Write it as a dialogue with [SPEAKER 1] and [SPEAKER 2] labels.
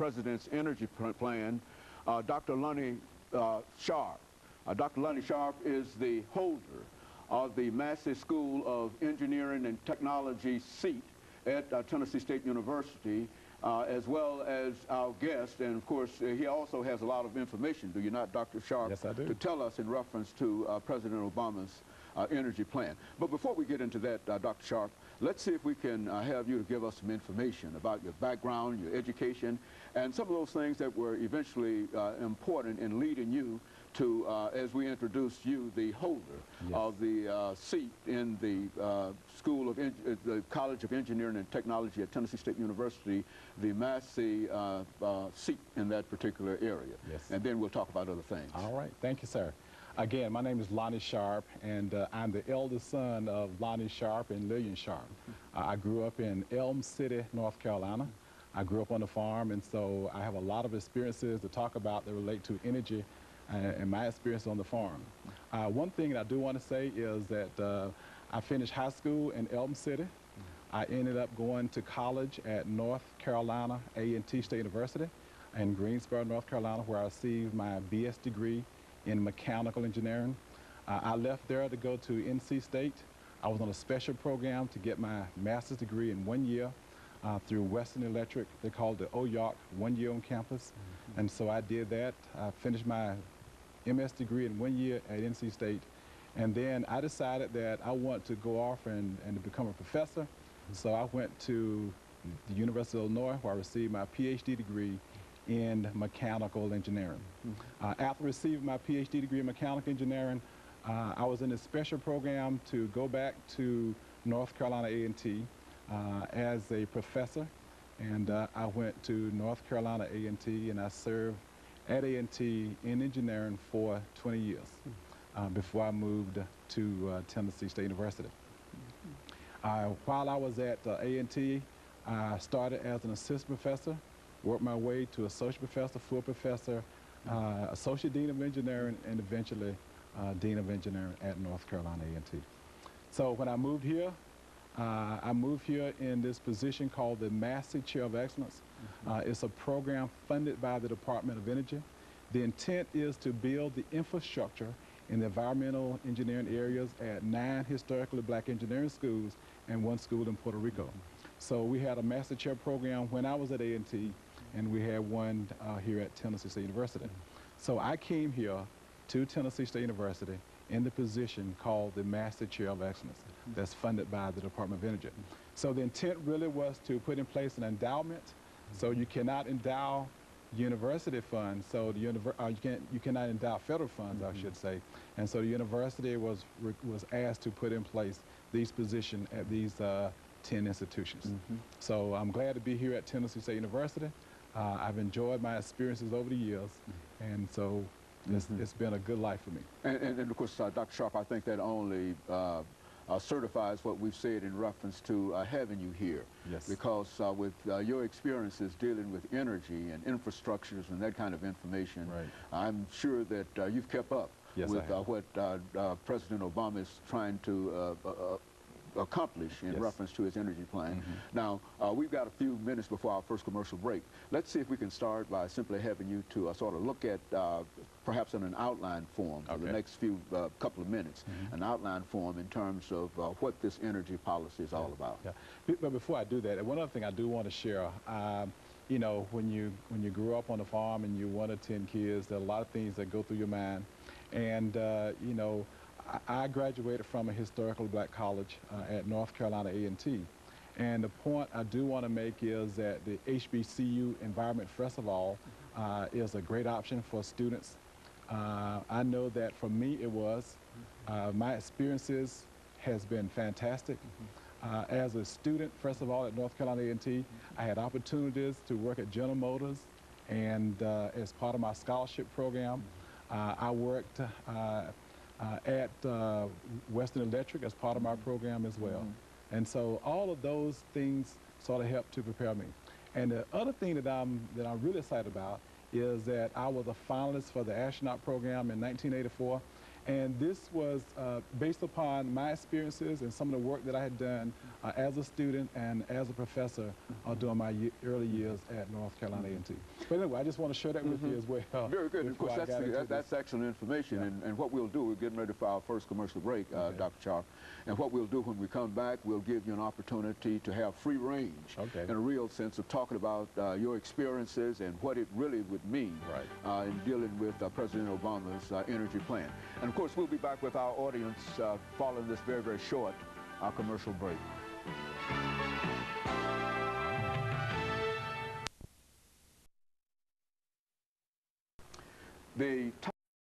[SPEAKER 1] President's Energy Plan, Dr. LSharpe. Dr. LSharpe is the holder of the Massey School of Engineering and Technology seat at Tennessee State University, as well as our guest. And of course, he also has a lot of information, do you not, Dr. Sharpe?
[SPEAKER 2] Yes, I do.
[SPEAKER 1] To tell us in reference to President Obama's energy plan. But before we get into that, Dr. Sharpe, let's see if we can have you to give us some information about your background, your education, and some of those things that were eventually important in leading you to, as we introduced you, the holder of the seat in the the College of Engineering and Technology at Tennessee State University, the Massey seat in that particular area.
[SPEAKER 2] Yes.
[SPEAKER 1] And then we'll talk about other things.
[SPEAKER 2] All right. Thank you, sir. Again, my name is LSharpe, and I'm the eldest son of LSharpe and Lillian Sharpe. I grew up in Elm City, North Carolina. I grew up on a farm, and so I have a lot of experiences to talk about that relate to energy and my experience on the farm. One thing that I do want to say is that I finished high school in Elm City. I ended up going to college at North Carolina A&T State University in Greensboro, North Carolina, where I received my BS degree in mechanical engineering. I left there to go to NC State. I was on a special program to get my master's degree in 1 year through Western Electric. They called it OYOC, 1 year on campus. And so I did that. I finished my MS degree in 1 year at NC State. And then I decided that I want to go off and to become a professor. So I went to the University of Illinois, where I received my PhD degree in mechanical engineering. After receiving my PhD degree in mechanical engineering, I was in a special program to go back to North Carolina A&T as a professor. And I went to North Carolina A&T, and I served at A&T in engineering for 20 years before I moved to Tennessee State University. While I was at A&T, I started as an assistant professor, worked my way to associate professor, full professor, associate dean of engineering, and eventually dean of engineering at North Carolina A&T. So when I moved here in this position called the Massey Chair of Excellence. It's a program funded by the Department of Energy. The intent is to build the infrastructure in the environmental engineering areas at 9 historically black engineering schools and 1 school in Puerto Rico. So we had a Master Chair program when I was at A&T, and we had one here at Tennessee State University. So I came here to Tennessee State University in the position called the Master Chair of Excellence that's funded by the Department of Energy. So the intent really was to put in place an endowment. So you cannot endow university funds, so you cannot endow federal funds, I should say. And so the university was asked to put in place these positions at these 10 institutions. So I'm glad to be here at Tennessee State University. I've enjoyed my experiences over the years, and so it's been a good life for me.
[SPEAKER 1] And of course, Dr. Sharpe, I think that only certifies what we've said in reference to having you here.
[SPEAKER 2] Yes.
[SPEAKER 1] Because with your experiences dealing with energy and infrastructures and that kind of information, I'm sure that you've kept up with what President Obama is trying to accomplish in reference to his energy plan. Now, we've got a few minutes before our first commercial break. Let's see if we can start by simply having you to sort of look at, perhaps in an outline form for the next few couple of minutes, an outline form in terms of what this energy policy is all about.
[SPEAKER 2] But before I do that, one other thing I do want to share, you know, when you grew up on a farm and you're 1 of 10 kids, there are a lot of things that go through your mind. And, you know, I graduated from a historical black college at North Carolina A&T. And the point I do want to make is that the HBCU Environment Festival is a great option for students. I know that for me it was. My experiences has been fantastic. As a student, first of all, at North Carolina A&T, I had opportunities to work at General Motors, and as part of my scholarship program, I worked at Western Electric as part of my program as well. And so all of those things sort of helped to prepare me. And the other thing that I'm really excited about is that I was a finalist for the astronaut program in 1984. And this was based upon my experiences and some of the work that I had done as a student and as a professor during my early years at North Carolina A&T. But anyway, I just want to share that with you as well.
[SPEAKER 1] Very good. Of course, that's excellent information.
[SPEAKER 2] Yeah.
[SPEAKER 1] And what we'll do, we're getting ready for our first commercial break, Dr. Sharp. And what we'll do when we come back, we'll give you an opportunity to have free range in a real sense of talking about your experiences and what it really would mean in dealing with President Obama's energy plan. And of course, we'll be back with our audience following this very, very short commercial break. The top